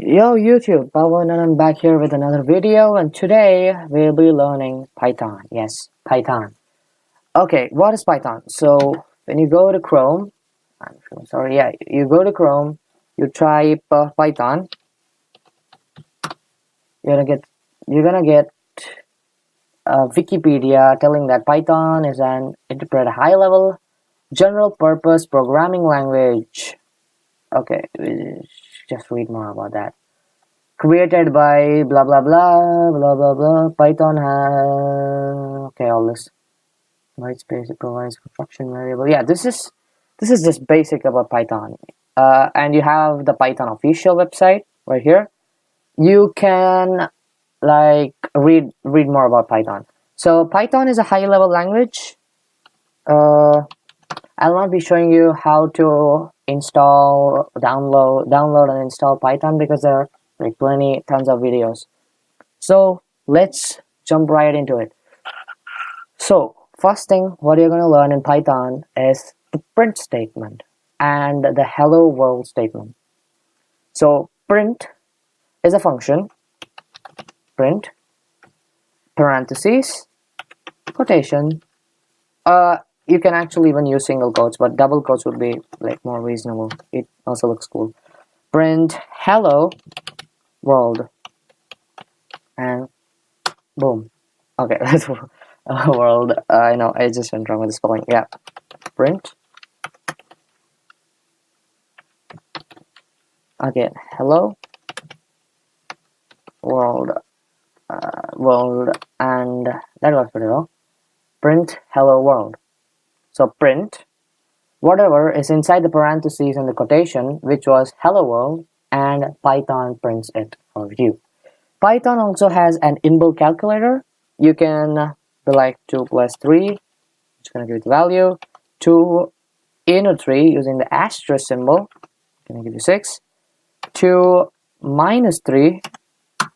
Yo YouTube, Pawan and I'm back here with another video, and today we'll be learning Python. Yes, Python. Okay, what is Python? So when you go to Chrome, you go to Chrome, you type Python, you're gonna get Wikipedia telling that Python is an interpret high-level general purpose programming language. Okay, just read more about that. Created by blah blah blah blah blah blah. Python has okay, all this white space. It provides function variable. Yeah, this is just basic about Python. And you have the Python official website right here. You can like read more about Python. So Python is a high level language. I'll not be showing you how to download and install Python because there are like tons of videos. So let's jump right into it. So first thing what you're going to learn in Python is the print statement and the hello world statement. So print is a function, print, parentheses, quotation. You can actually even use single quotes, but double quotes would be like more reasonable. It also looks cool. Print hello world and boom. Okay, that's world. I know I just went wrong with the spelling. Yeah, print. Again, hello world, and that was pretty well. Print hello world. So print whatever is inside the parentheses and the quotation, which was hello world, and Python prints it for you. Python also has an inbuilt calculator. You can be like 2 plus 3, it's going to give you the value. 2 into 3 using the asterisk symbol, going to give you 6. 2 minus 3,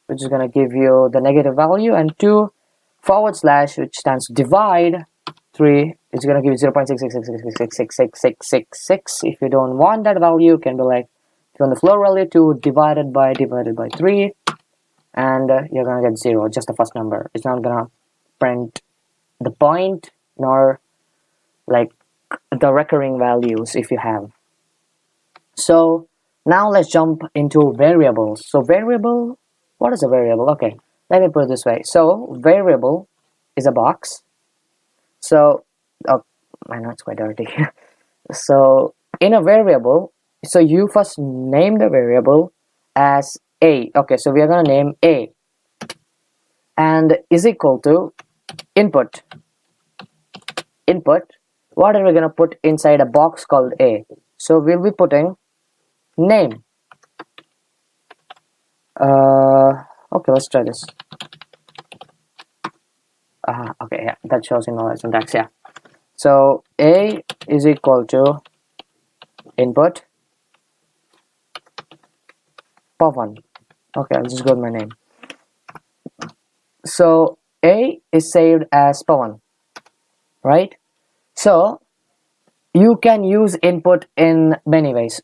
which is going to give you the negative value, and 2 forward slash, which stands to divide 3, is going to give you 0.666666666. If you don't want that value, you can be like, if you want the floor value, 2 divided by 3, and you're going to get 0, just the first number. It's not going to print the point nor like the recurring values if you have. So now let's jump into variables. So variable, what is a variable? Okay, let me put it this way. So variable is a box. So oh, I know it's quite dirty. So in a variable, so you first name the variable as a. Okay, so we are going to name a, and is equal to input. What are we going to put inside a box called a? So we'll be putting name. Okay, let's try this. Okay, yeah, that shows in all the syntax. Yeah, so a is equal to input Pawan. Okay, I'll just go with my name. So a is saved as Pawan, right? So you can use input in many ways.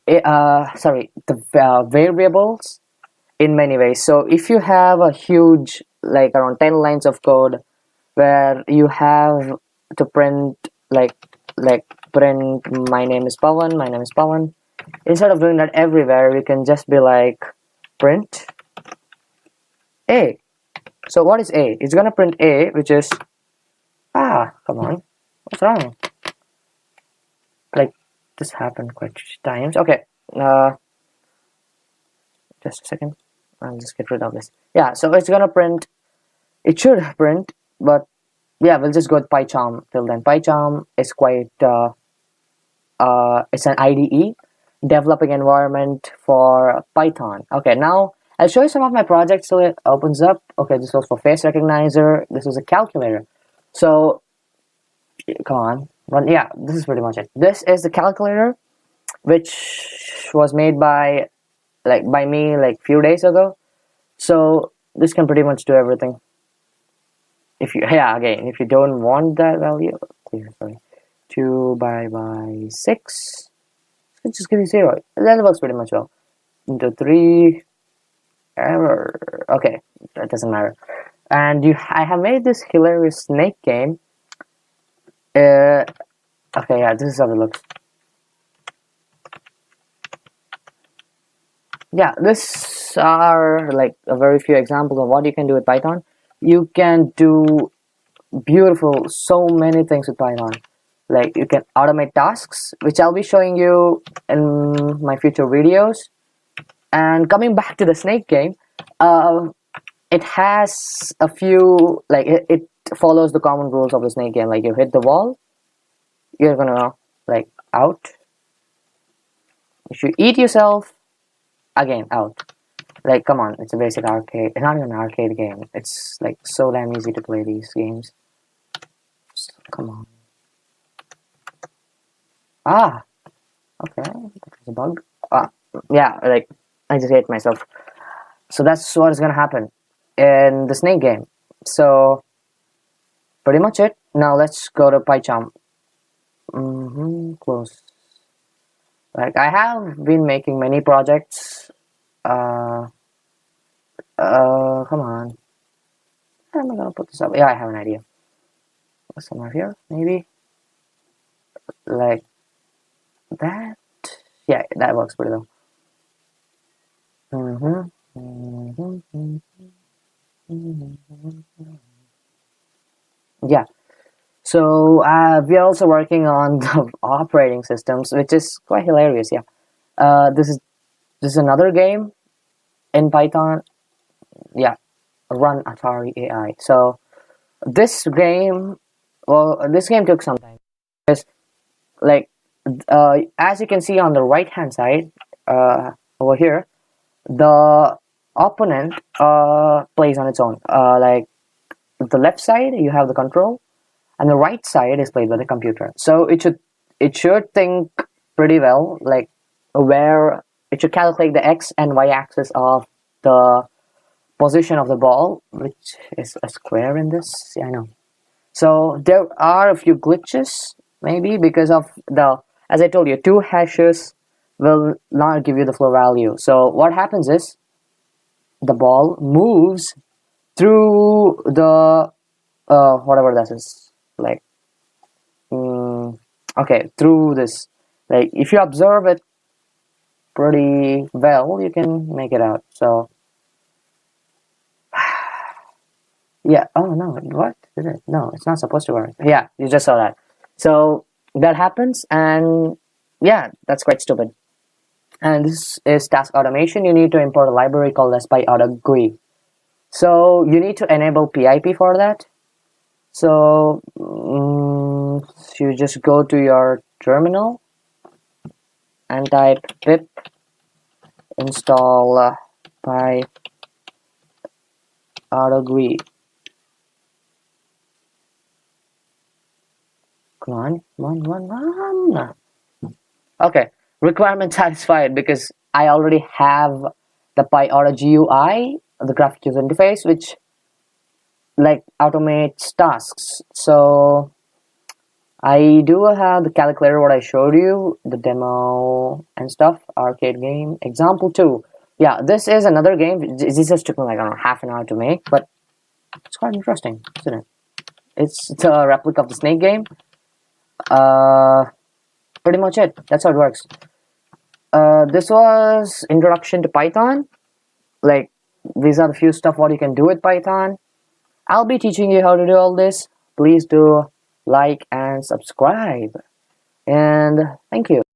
Variables in many ways. So if you have a huge, like around 10 lines of code where you have to print print my name is Pawan, instead of doing that everywhere, you can just be like print a. So what is a? It's gonna print a, which is come on, what's wrong? Like this happened quite times. Okay, just a second. I'll just get rid of this. Yeah, so it's gonna print. It should print, but yeah, we'll just go with PyCharm till then. PyCharm is quite it's an IDE developing environment for Python. Okay, now I'll show you some of my projects so it opens up. Okay, this was for face recognizer. This was a calculator. So come on, run. Yeah, this is pretty much it. This is the calculator, which was made by me like few days ago. So this can pretty much do everything. If you if you don't want that value, sorry, 2 by 6, it just give you 0. That works pretty much well. Into 3, error. Okay, that doesn't matter. And I have made this hilarious snake game. Okay, yeah, this is how it looks. Yeah, this are like a very few examples of what you can do with Python. You can do beautiful so many things with Python. Like you can automate tasks, which I'll be showing you in my future videos. And coming back to the snake game, it has a few, like it follows the common rules of the snake game. Like you hit the wall, you're gonna like out. If you eat yourself, again out. Like come on, it's a basic arcade. It's not even an arcade game. It's like so damn easy to play these games. So, come on. Ah, okay, that's a bug. Yeah, like I just hate myself. So that's what is gonna happen in the snake game. So pretty much it. Now let's go to PyCharm. Close. Like I have been making many projects. Come on. How am I gonna put this up? Yeah, I have an idea. Somewhere here, maybe. Like that. Yeah, that works pretty well. Yeah. So we are also working on the operating systems, which is quite hilarious. Yeah. This is another game in Python. Yeah, run Atari AI. So this game, this game took some time because, like, as you can see on the right hand side, over here, the opponent plays on its own. Like the left side, you have the control, and the right side is played by the computer. So it should think pretty well, like where it should calculate the x and y axis of the position of the ball, which is a square in this. Yeah, I know. So there are a few glitches, maybe because of as I told you, two hashes will not give you the floor value. So what happens is the ball moves through the whatever that is, like okay, through this. Like if you observe it pretty well, you can make it out. So yeah. Oh no! What is it? No, it's not supposed to work. Yeah, you just saw that. So that happens, and yeah, that's quite stupid. And this is task automation. You need to import a library called SPyAutoGUI. So you need to enable PIP for that. So you just go to your terminal and type pip install PyAutoGUI. Come on. Okay, requirement satisfied because I already have the PyAutoGUI, the graphic user interface, which like automates tasks. So I do have the calculator, what I showed you, the demo and stuff, arcade game, example 2. Yeah, this is another game. This just took me like, I don't know, half an hour to make, but it's quite interesting, isn't it? It's a replica of the snake game. Pretty much it. That's how it works. This was introduction to Python. Like, these are the few stuff what you can do with Python. I'll be teaching you how to do all this. Please do like and subscribe. And thank you.